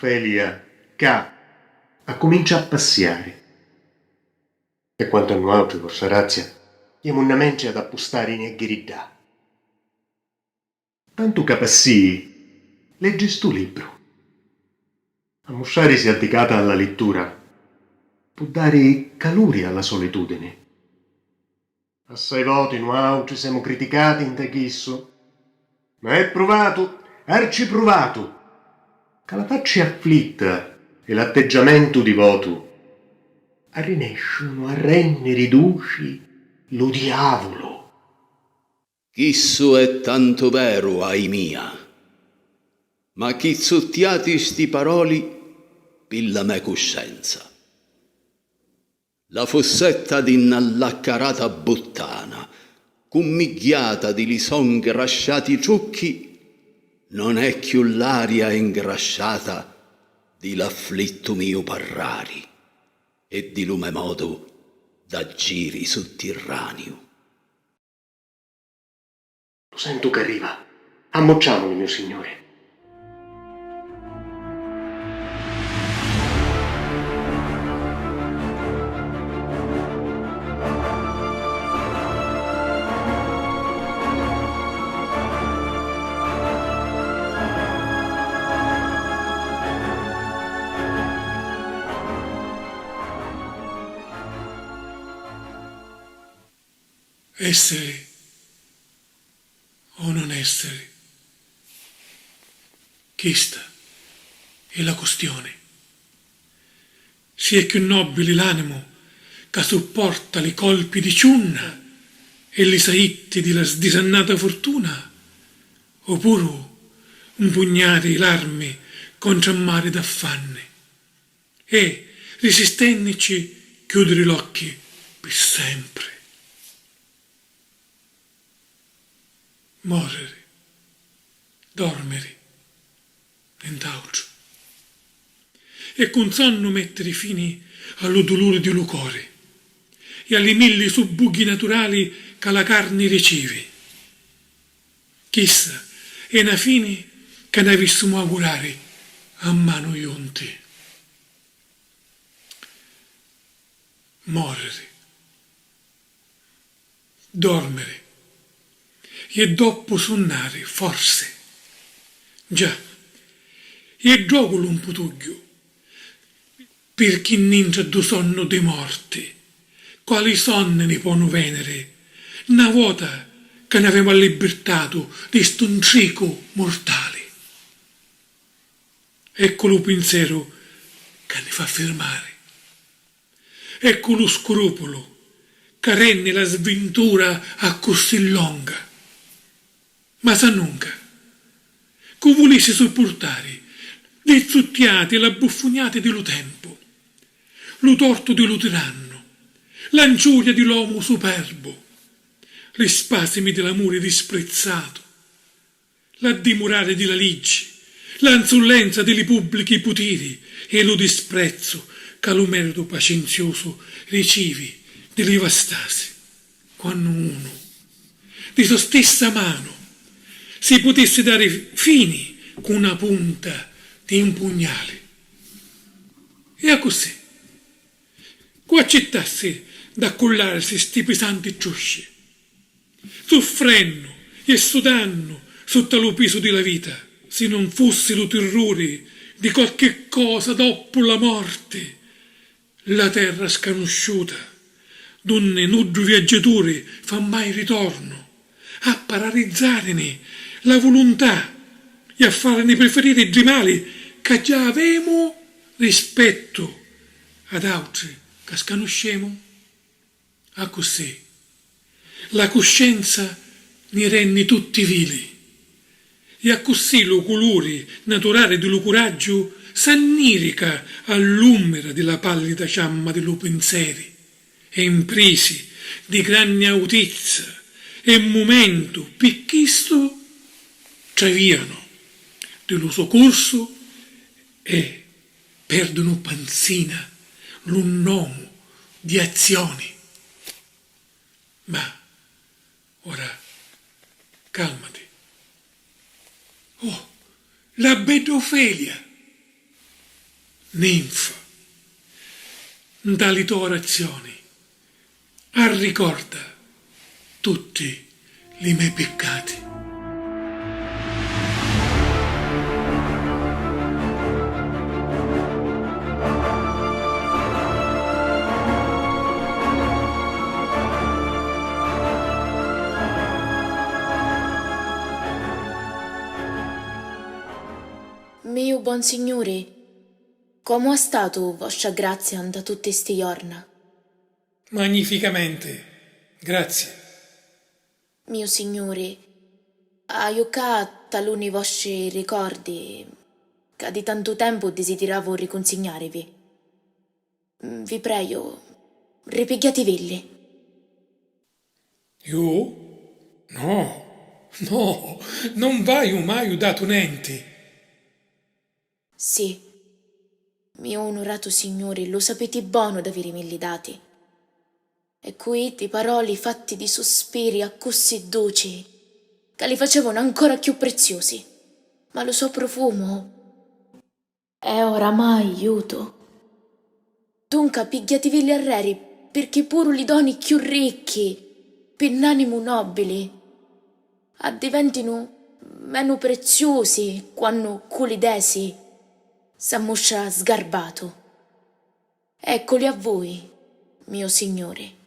Ofelia, a comincia a passiare. E quanto a noi, vostra razia, chiamo una mencia ad appostare in aghiridà. Tanto che passì, leggi stu libro. A mostrare si addicata alla lettura può dare calore alla solitudine. Assai voti noi siamo criticati in tachisso, ma è provato, arciprovato, che la faccia afflitta e l'atteggiamento divoto arrinescono a renne riduci lo diavolo. Chisso è tanto vero, ai mia, ma chi zuttiati sti paroli pilla me coscienza. La fossetta di un'allaccarata buttana, cummighiata di lison grasciati ciucchi, non è chiù l'aria ingrasciata di l'afflitto mio parrari e di lume modo da giri sotterraneo. Lo sento che arriva. Ammocciamolo, mio signore. Essere o non essere, questa è la questione. Si è più nobile l'animo che sopporta i colpi di ciunna e li saitti di la sdisannata fortuna, oppure un pugnare di l'armi contro un mare d'affanni e, resistendoci, chiudere gli occhi per sempre. Morere, dormere, nient'altro. E con sonno mettere fine allo dolore di lucore e alle mille subbughi naturali che la carne riceve. Chissà, è una fine che ne avessimo augurare a mano ionte. Morere, dormere, e dopo sonnare, forse. Già, e gioco un putuglio, per chi ninja do sonno dei morti, quali sonne ne può venere, una volta che ne aveva libertato di stontrico mortale. Ecco lo pensiero che ne fa fermare. Ecco lo scrupolo che rende la sventura a così lunga. Ma sa nunca, che volesse sopportare le zuttiate e la buffoniate dello tempo, lo torto dello tiranno, l'anciuglia dell'uomo superbo, le spasimi dell'amore disprezzato, la dimorare della legge, l'insollenza dei pubblici poteri e lo disprezzo che lo merito pacenzioso ricevi delle vastasi, quando uno, di sua stessa mano, si potesse dare fini con una punta di un pugnale. E così, qua accettasse d'accollarsi sti pesanti ciusci, soffrendo e sudando sotto lo peso della vita, se non fosse lo terrore di qualche cosa dopo la morte, la terra sconosciuta, donde nudo viaggiatore fa mai ritorno, a paralizzarne la volontà e a farne preferire i mali che già avemo rispetto ad altri che sconosciamo. A così la coscienza ne rende tutti vili e a così lo colore naturale dello coraggio s'annirica all'umbra della pallida ciamma dello pensieri e impresi di grande autezza e momento picchisto traviano dello suo corso e perdono panzina l'unnomo di azioni. Ma ora calmati. Oh, la bedofelia, ninfa, dalle tue orazioni, ricorda tutti i miei peccati. Mio buon signore, come è stato vostra grazia da tutte ste giorna? Magnificamente, grazie. Mio signore, aiucca taluni vostri ricordi che di tanto tempo desideravo riconsegnarvi. Vi prego, ripigliatevilli. Io? No, non vai mai dato niente. Sì, mio onorato signore, lo sapete buono d'avermi dati. E qui di parole fatti di sospiri a così dolci che li facevano ancora più preziosi. Ma lo suo profumo è oramai aiuto. Dunque pigliatevi gli arreri perché pure li doni più ricchi, per l'animo nobili, diventino meno preziosi quando colidesi s'ammoscia sgarbato. Eccoli a voi, mio signore.